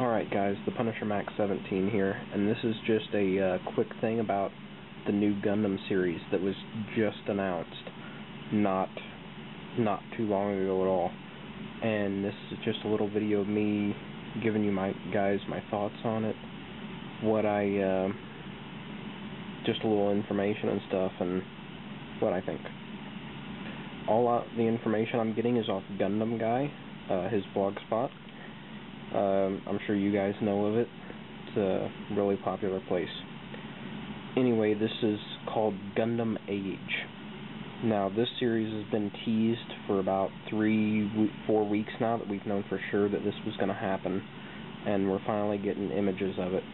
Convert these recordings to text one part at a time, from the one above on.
Alright guys, the Punisher Max 17 here, and this is just a quick thing about the new Gundam series that was just announced not too long ago at all. And this is just a little video of me giving you my thoughts on it, just a little information and stuff, and what I think. All the information I'm getting is off Gundam Guy, his blog spot. I'm sure you guys know of it. It's a really popular place. Anyway, this is called Gundam AGE. Now, this series has been teased for about 3-4 weeks now, that we've known for sure that this was going to happen, and we're finally getting images of it.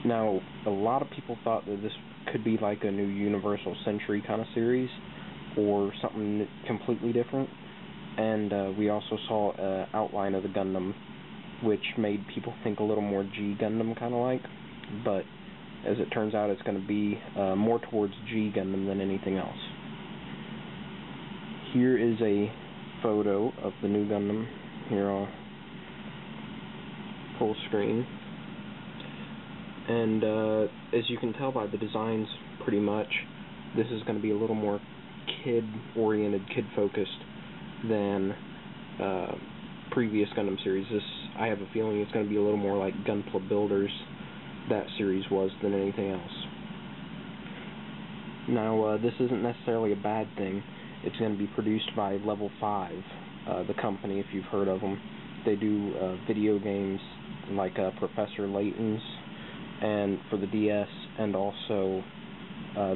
Now, a lot of people thought that this could be like a new Universal Century kind of series, or something completely different. And we also saw an outline of the Gundam, which made people think a little more G Gundam kind of like, but as it turns out, it's going to be more towards G Gundam than anything else. Here is a photo of the new Gundam. Here, I'll full screen. And as you can tell by the designs, pretty much, this is going to be a little more kid-oriented, kid-focused than previous Gundam series. I have a feeling it's going to be a little more like Gunpla Builders, that series was, than anything else. Now, this isn't necessarily a bad thing. It's going to be produced by Level 5, the company, if you've heard of them. They do video games like Professor Layton's, and for the DS, and also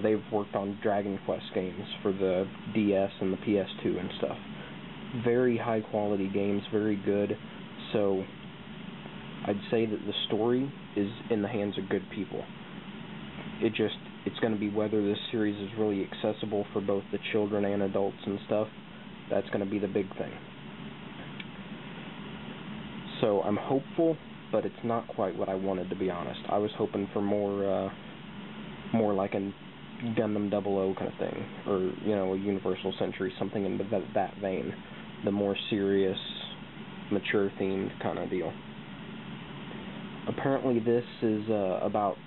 they've worked on Dragon Quest games for the DS and the PS2 and stuff. Very high quality games, very good. So I'd say that the story is in the hands of good people. It's going to be whether this series is really accessible for both the children and adults and stuff. That's going to be the big thing. So I'm hopeful, but it's not quite what I wanted, to be honest. I was hoping for more like a Gundam 00 kind of thing, or, you know, a Universal Century, something in that vein. The more serious, mature-themed kind of deal. Apparently this is about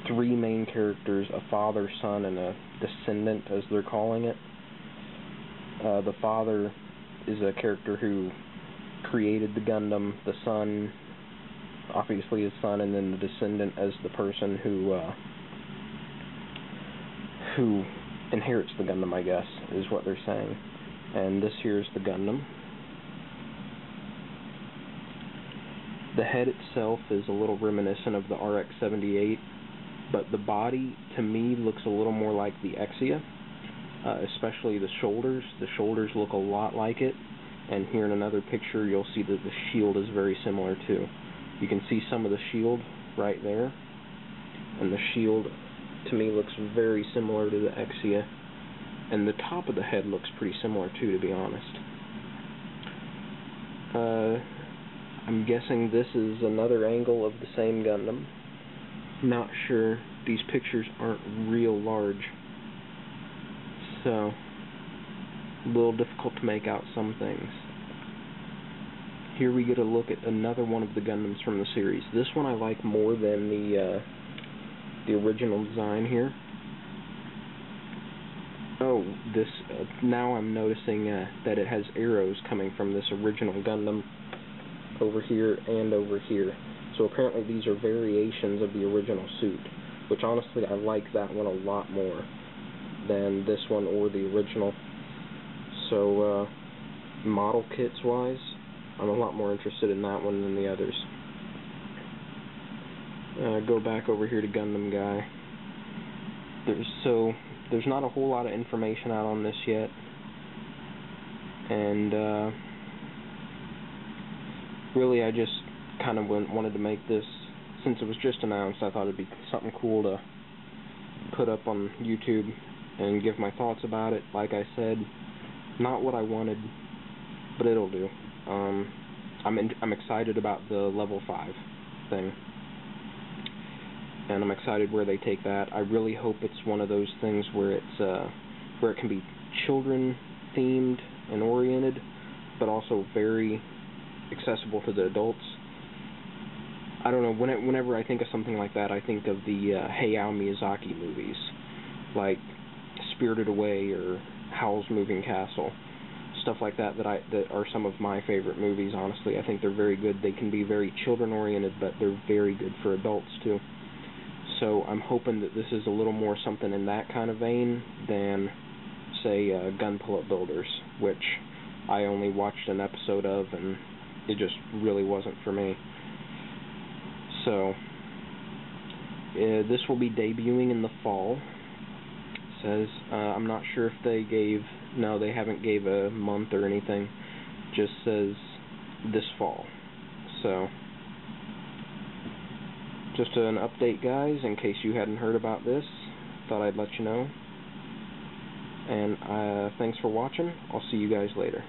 3 main characters, a father, son, and a descendant, as they're calling it. The father is a character who created the Gundam, the son, obviously his son, and then the descendant as the person who inherits the Gundam, I guess, is what they're saying. And this here is the Gundam. The head itself is a little reminiscent of the RX-78, but the body, to me, looks a little more like the Exia, especially the shoulders. The shoulders look a lot like it, and here in another picture you'll see that the shield is very similar too. You can see some of the shield right there, and the shield, to me, looks very similar to the Exia. And the top of the head looks pretty similar too, to be honest. I'm guessing this is another angle of the same Gundam. Not sure. These pictures aren't real large, so a little difficult to make out some things. Here we get a look at another one of the Gundams from the series. This one I like more than the original design here. Oh, this, now I'm noticing that it has arrows coming from this original Gundam over here and over here. So apparently these are variations of the original suit, which honestly I like that one a lot more than this one or the original. So model kits wise, I'm a lot more interested in that one than the others. Go back over here to Gundam Guy. There's not a whole lot of information out on this yet, and really I just kind of wanted to make this, since it was just announced. I thought it'd be something cool to put up on YouTube and give my thoughts about it. Like I said, not what I wanted, but it'll do. I'm excited about the Level 5 thing, and I'm excited where they take that. I really hope it's one of those things where it can be children themed and oriented, but also very accessible to the adults. I don't know, whenever I think of something like that, I think of the Hayao Miyazaki movies, like Spirited Away or Howl's Moving Castle, stuff like that that are some of my favorite movies, honestly. I think they're very good. They can be very children-oriented, but they're very good for adults, too. So I'm hoping that this is a little more something in that kind of vein than, say, Gun Pull-Up Builders, which I only watched an episode of, and it just really wasn't for me. So, this will be debuting in the fall. It says, I'm not sure if they they haven't gave a month or anything. Just says this fall. So, just an update, guys, in case you hadn't heard about this. Thought I'd let you know. And thanks for watching. I'll see you guys later.